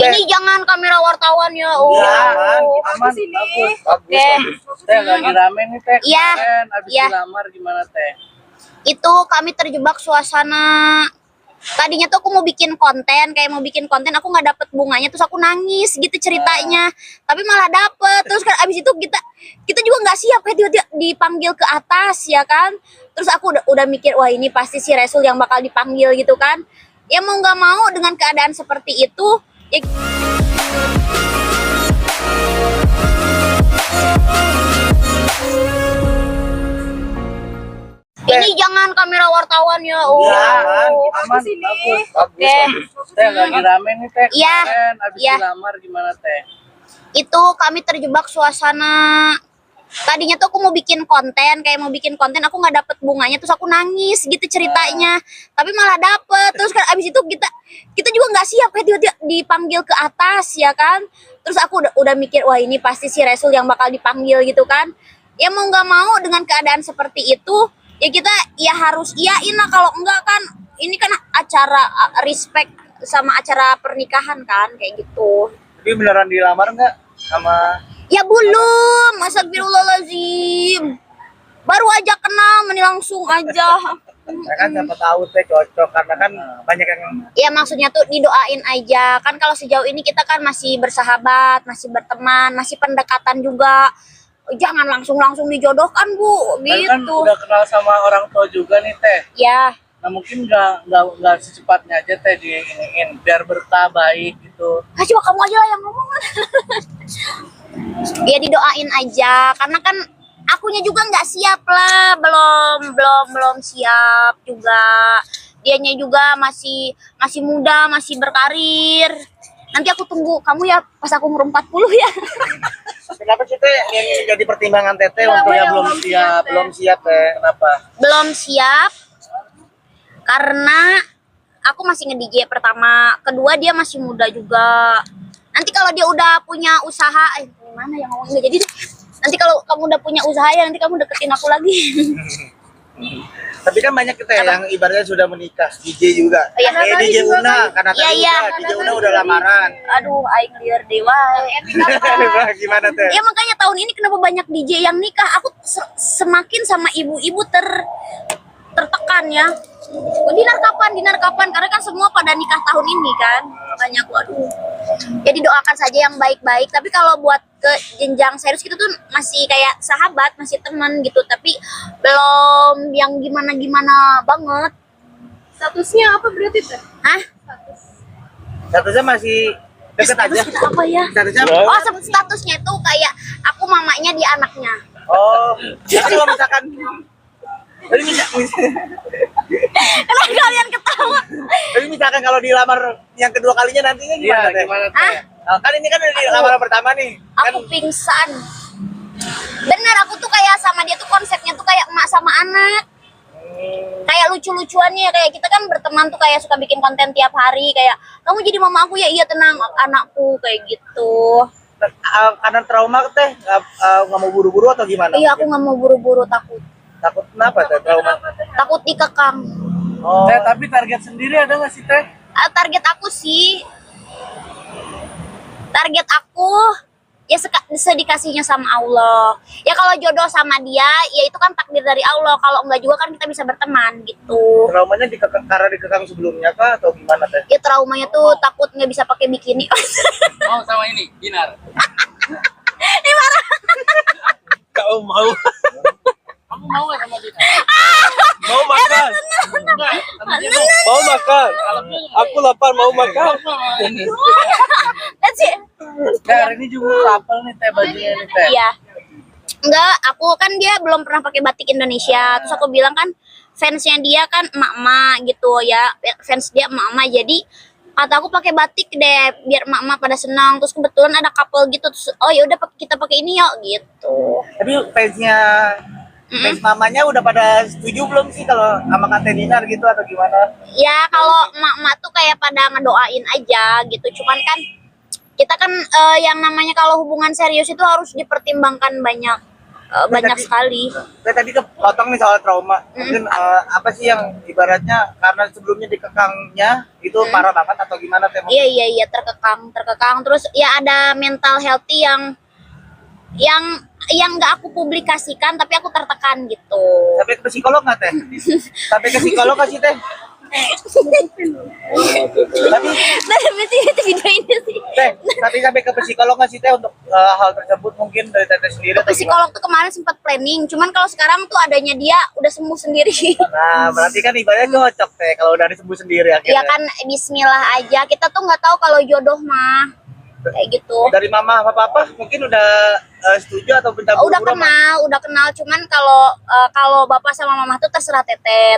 Ini jangan kamera wartawan ya. Oh. Jangan, aman, Sini. bagus. Oke. Teh lagi rame nih teh. Iya. Kemarin abis Iya. dilamar gimana teh? Itu kami terjebak suasana. Tadinya tuh aku mau bikin konten, aku nggak dapet bunganya, terus aku nangis gitu ceritanya. Tapi malah dapet. Terus kan abis itu kita juga nggak siap, kayak tiba-tiba dipanggil ke atas ya kan. Terus aku udah mikir, wah ini pasti si Resul yang bakal dipanggil gitu kan. Ya mau nggak mau dengan keadaan seperti itu, ya ini jangan kamera wartawan ya. Oh. Jangan, aman, Sini. bagus. Oke. Teh lagi rame nih teh. Iya. Kemarin abis Iya. dilamar gimana teh? Itu kami terjebak suasana. Tadinya tuh aku mau bikin konten, aku nggak dapet bunganya, terus aku nangis gitu ceritanya. Tapi malah dapet. Terus kan abis itu kita juga nggak siap, kayak tiba-tiba dipanggil ke atas ya kan. Terus aku udah mikir, wah ini pasti si Resul yang bakal dipanggil gitu kan. Ya mau nggak mau dengan keadaan seperti itu, ya kita ya harus iyain lah. Kalau enggak kan ini kan acara respect sama acara pernikahan kan kayak gitu. Tapi beneran dilamar nggak sama? Ya belum, astagfirullahaladzim. Baru aja kenal, meni langsung aja. Ya kan siapa tahu teh cocok karena kan banyak yang Ya maksudnya tuh didoain aja. Kan kalau sejauh ini kita kan masih bersahabat, masih berteman, masih pendekatan juga. Jangan langsung dijodohkan, Bu. Tapi kan Gitu. udah kenal sama orang tua juga nih teh. Ya, Nah mungkin nggak secepatnya aja teh diiniin biar berkah baik gitu. coba kamu aja lah yang ngomong. Ya didoain aja, karena kan akunya juga nggak siap lah, belum siap juga. Dianya juga masih muda, masih berkarir. Nanti aku tunggu kamu ya pas aku umur 40 ya. Kenapa sih teh yang jadi pertimbangan teteh Kenapa untuk ya yang belum belum siap, siap, Teh? belum siap teh? Kenapa? Belum siap karena aku masih nge-DJ pertama, kedua dia masih muda juga. Nanti kalau dia udah punya usaha, gimana yang ngomongnya, jadi deh. Nanti kalau kamu udah punya usaha ya nanti kamu deketin aku lagi. Tapi kan banyak kita yang ibaratnya sudah menikah, DJ juga. Oh, iya. DJ Una, karena Iya, tadi iya. DJ Una udah lamaran. Aduh, aing liar dewa. Gimana teh? Ya makanya tahun ini kenapa banyak DJ yang nikah, aku semakin sama ibu-ibu tertekan ya. Dinar kapan karena kan semua pada nikah tahun ini kan. Makanya aku aduh. Jadi doakan saja yang baik-baik, tapi kalau buat ke jenjang serius gitu tuh masih kayak sahabat, masih teman gitu, tapi belum yang gimana-gimana banget. Statusnya apa berarti teh? Hah? Statusnya masih deket aja. Status kita apa ya? Statusnya Oh, statusnya itu kayak aku mamanya, dia anaknya. oh, jadi kalau misalkan jadi Kenapa kalian ketawa? tapi misalkan kalau dilamar yang kedua kalinya nantinya gimana teh? Hah? Oh, kan ini kan udah di lamaran pertama nih. Kan Aku pingsan. Bener, aku tuh kayak sama dia tuh konsepnya tuh kayak emak sama anak. Kayak lucu-lucuannya, kayak kita kan berteman tuh kayak suka bikin konten tiap hari, kayak kamu jadi mama aku ya, iya tenang anakku, kayak gitu. karena trauma teh nggak mau buru-buru atau gimana? Iya, aku nggak mau buru-buru, takut Kenapa teh trauma? takut dikekang. Oh. Teh, tapi target sendiri ada nggak sih teh? Target aku ya sedikasihnya sama Allah. Ya kalau jodoh sama dia, ya itu kan takdir dari Allah. Kalau enggak juga kan kita bisa berteman gitu. Traumanya karena dikekang sebelumnya kah atau gimana teh? Ya traumanya tuh takut nggak bisa pakai bikini. Mau sama ini, Dinar. Ini marah. Kau mau? Kamu mau nggak sama Dinar? Mau makan? Mau makan? Aku lapar mau makan. That's it. Teh, hari ini juga apel nih teh bajunya nih teh. Iya. Enggak, aku kan dia belum pernah pakai batik Indonesia. Terus aku bilang kan fansnya dia kan emak-emak gitu ya. Fans dia emak-emak, jadi kata aku pakai batik deh biar emak-emak pada senang. Terus kebetulan ada couple gitu. Terus, oh ya udah kita pakai ini yuk gitu. Tapi fans mamanya udah pada setuju belum sih kalau sama Kak Dinar gitu atau gimana? Ya kalau emak-emak tuh kayak pada ngedoain aja gitu. Cuman kan kita kan yang namanya kalau hubungan serius itu harus dipertimbangkan banyak banyak sekali. Saya tadi kepotong nih soal trauma. Mungkin apa sih yang ibaratnya karena sebelumnya dikekangnya itu parah banget atau gimana teh? Iya terkekang terus ya ada mental healthy yang nggak aku publikasikan tapi aku tertekan gitu. Sampai ke psikolog nggak teh? Sampai ke psikolog nggak sih teh? Tapi itu video ini sih. teh, tapi sampai ke psikolog nggak sih teh untuk hal tersebut mungkin dari teteh sendiri atau gimana? Psikolog tuh kemarin sempat planning, cuman kalau sekarang tuh adanya dia udah sembuh sendiri. Nah, berarti kan ibaratnya cocok teh kalau udah sembuh sendiri Ya akhirnya. kan Bismillah aja. Kita tuh nggak tahu kalau jodoh mah kayak gitu. Dari mama apa papa mungkin udah setuju atau minta Udah buru-buru sama- kenal. Cuman kalau bapak sama mama tuh terserah teteh.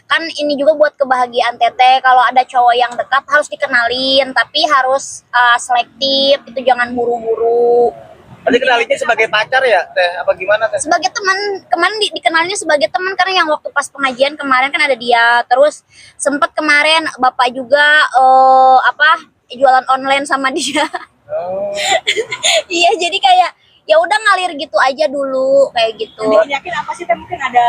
Kan ini juga buat kebahagiaan teteh. Kalau ada cowok yang dekat harus dikenalin, tapi harus selektif. Itu jangan buru-buru. Berarti kenalinya sebagai pacar ya teh? Apa gimana teh? Sebagai teman, kemarin dikenalinnya sebagai teman karena yang waktu pas pengajian kemarin kan ada dia. Terus sempat kemarin bapak juga jualan online sama dia. Oh. Iya, jadi kayak ya udah ngalir gitu aja dulu kayak gitu. Yang yakin apa sih teh, mungkin ada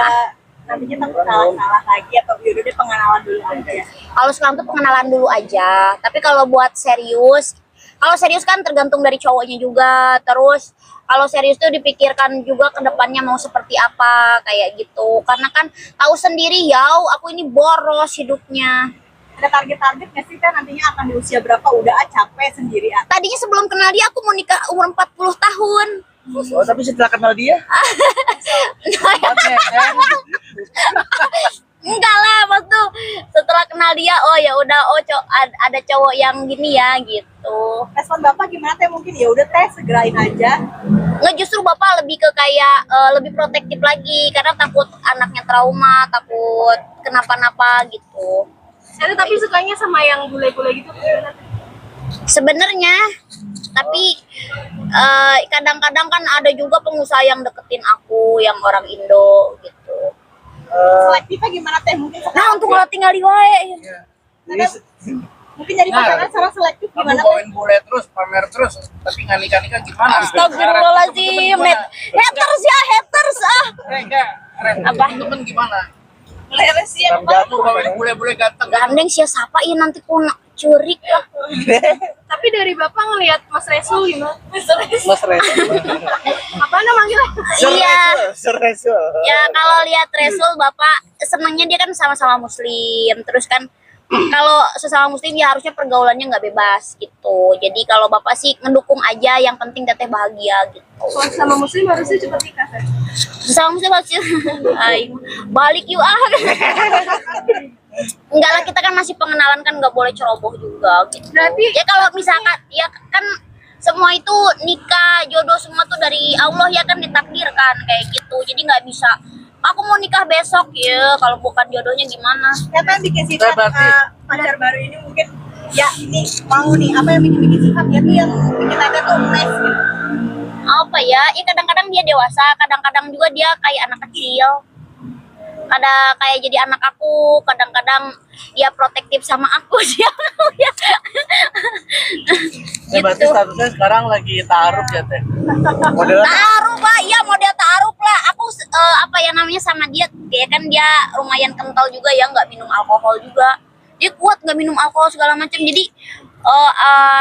nantinya takut salah lagi atau yaudah deh pengenalan dulu aja ya. Kalau sekarang tuh pengenalan dulu aja. Tapi kalau buat serius, kalau serius kan tergantung dari cowoknya juga. Terus kalau serius tuh dipikirkan juga ke depannya mau seperti apa kayak gitu. Karena kan tahu sendiri ya, aku ini boros hidupnya. Ada target-target nggak sih teh nantinya akan di usia berapa udah capek sendiri ah? Tadinya sebelum kenal dia aku mau nikah umur 40 tahun. Oh, tapi setelah kenal dia? Enggak lah, waktu setelah kenal dia oh ya udah ada cowok yang gini ya gitu. Respon bapak gimana teh, mungkin ya udah teh segerain aja. Nggak, justru bapak lebih ke kayak lebih protektif lagi karena takut anaknya trauma, takut kenapa-napa gitu. Saya tapi sukanya sama yang bule-bule gitu gimana teh? Sebenarnya tapi kadang-kadang kan ada juga pengusaha yang deketin aku yang orang Indo gitu. Selektifnya gimana teh, mungkin Nah untuk lo tinggal di wae. Jadi mungkin jadi pacaran secara selektif Kamu gimana teh? bawain bule terus, pamer terus, tapi nggak nikah-nikah gimana? Astagfirullahaladzim. Haters ah. Enggak, Apa? temen gimana? Mulai siap Kamu bawain bule-bule ganteng. Gandeng siapa ya nanti ku curik lah. Tapi dari bapak ngelihat Mas Resul gimana? Mas Resul. Apa namanya? Iya. Resul. Ya kalau lihat Resul bapak senangnya dia kan sama-sama muslim. Terus kan kalau sesama muslim ya harusnya pergaulannya nggak bebas gitu. Jadi kalau bapak sih mendukung aja, yang penting teteh bahagia gitu. Kalau sama muslim harusnya cepat nikah teh. Sesama muslim harusnya balik yuk ah. Enggak lah, kita kan masih pengenalan, kan nggak boleh ceroboh juga gitu. Berarti- ya kalau misalkan ya kan semua itu nikah jodoh semua tuh dari Allah ya kan, ditakdirkan kayak gitu. Jadi nggak bisa aku mau nikah besok ya, kalau bukan jodohnya gimana. Siapa yang bikin sifat Berarti- pacar baru ini mungkin ya ini mau nih, apa yang bikin sifat dia tuh yang bikin teteh tuh mes gitu. Apa ya, kadang-kadang dia dewasa, kadang-kadang juga dia kayak anak kecil. Ada kayak jadi anak aku, kadang-kadang dia protektif sama aku dia. Berarti Gitu. statusnya sekarang lagi ta'aruf ya teh. Model Taruh lah, iya model taruh lah. Aku apa ya namanya sama dia, ya kan dia lumayan kental juga ya, nggak minum alkohol juga. Dia kuat nggak minum alkohol segala macam. Jadi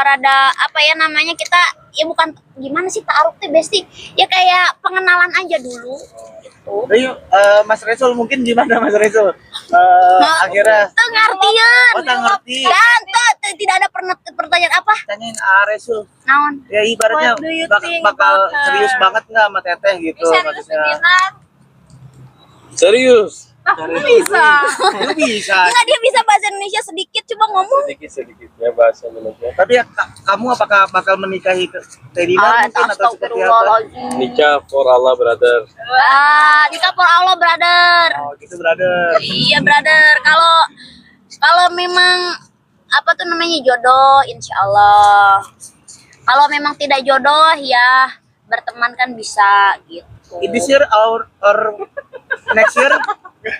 rada apa ya namanya, kita ya bukan gimana sih taruh tuh besti. Ya kayak pengenalan aja dulu gitu. Jadi, Mas Resul mungkin gimana Mas Resul? Akhirnya Tuh ngertian. tak ngerti. Dan tidak ada pertanyaan apa? Tanyain Resul. Naon? Ya ibaratnya What do you think bakal about her? serius banget nggak sama teteh gitu maksudnya. Serius. Bisa. Itu bisa. Enggak, dia bisa bahasa Indonesia sedikit, coba ngomong. Sedikit ya bahasa Indonesia. Tapi ya, kamu apakah bakal menikahi Teh Dinar mungkin atau seperti apa? Astagfirullahaladzim. Nikah for Allah brother. Nikah for Allah, brother. Oh gitu brother. Iya, brother. Kalau memang apa tuh namanya jodoh, insya Allah. Kalau memang tidak jodoh ya berteman kan bisa gitu. This year or next year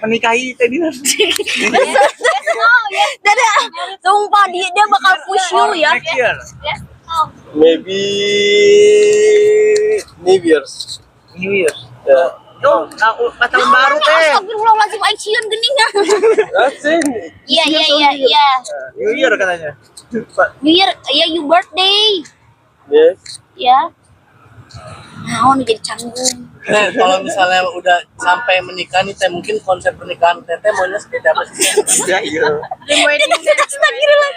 menikahi Teh Dinar. Dadah, sumpah dia bakal push you ya. Next year. Maybe New Year's. New Year. Ya. Oh, aku pas tahun baru teh. Astagfirullahaladzim, Aisyun geningan. Asin. Iya, iya, iya, iya. New Year katanya. New Year, ya you birthday. Yes. Ya. Nah, nih jadi canggung. Kalau misalnya udah sampai menikah nih teh, mungkin konsep pernikahan teteh maunya seperti apa sih? Ya iya. Dream wedding Astagfirullah.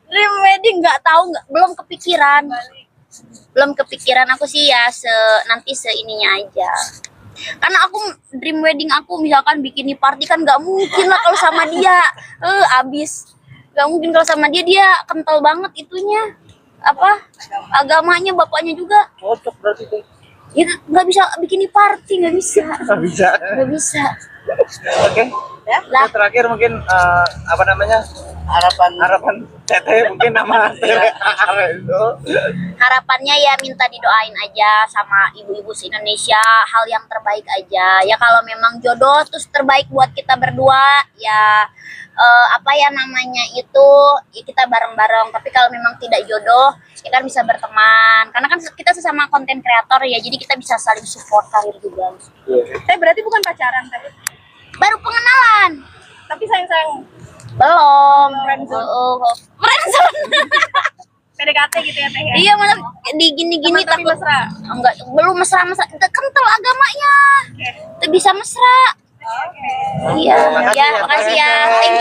Dream wedding nggak tahu, nggak, belum kepikiran. Belum kepikiran aku sih ya nanti seininya aja. Karena aku dream wedding aku misalkan bikini party kan nggak mungkin lah kalau sama dia. Abis. Nggak mungkin kalau sama dia, dia kental banget itunya. Apa? Agamanya, bapaknya juga. Cocok berarti teh. Ya nggak bisa bikini party, nggak bisa. Nggak bisa. Nggak bisa. Oke. Ya. Lah. Terakhir mungkin apa namanya? Harapan teteh mungkin nama cewek itu. Harapannya ya minta didoain aja sama ibu-ibu se-Indonesia, hal yang terbaik aja. Ya kalau memang jodoh terus terbaik buat kita berdua, ya apa ya namanya itu, ya kita bareng-bareng. Tapi kalau memang tidak jodoh, ya kan bisa berteman. Karena kan kita sesama konten kreator ya, jadi kita bisa saling support karir juga. Teh berarti bukan pacaran teh. Baru pengenalan. Tapi sayang-sayang Belum. Friendzone. Friendzone. PDKT gitu ya teh ya. Iya, malah di gini-gini Teman tapi takut. mesra. Enggak, belum mesra-mesra. Kental agamanya. Oke. Itu bisa mesra. Oke. Iya, Makasih ya, ya, makasih Teh. ya. Thank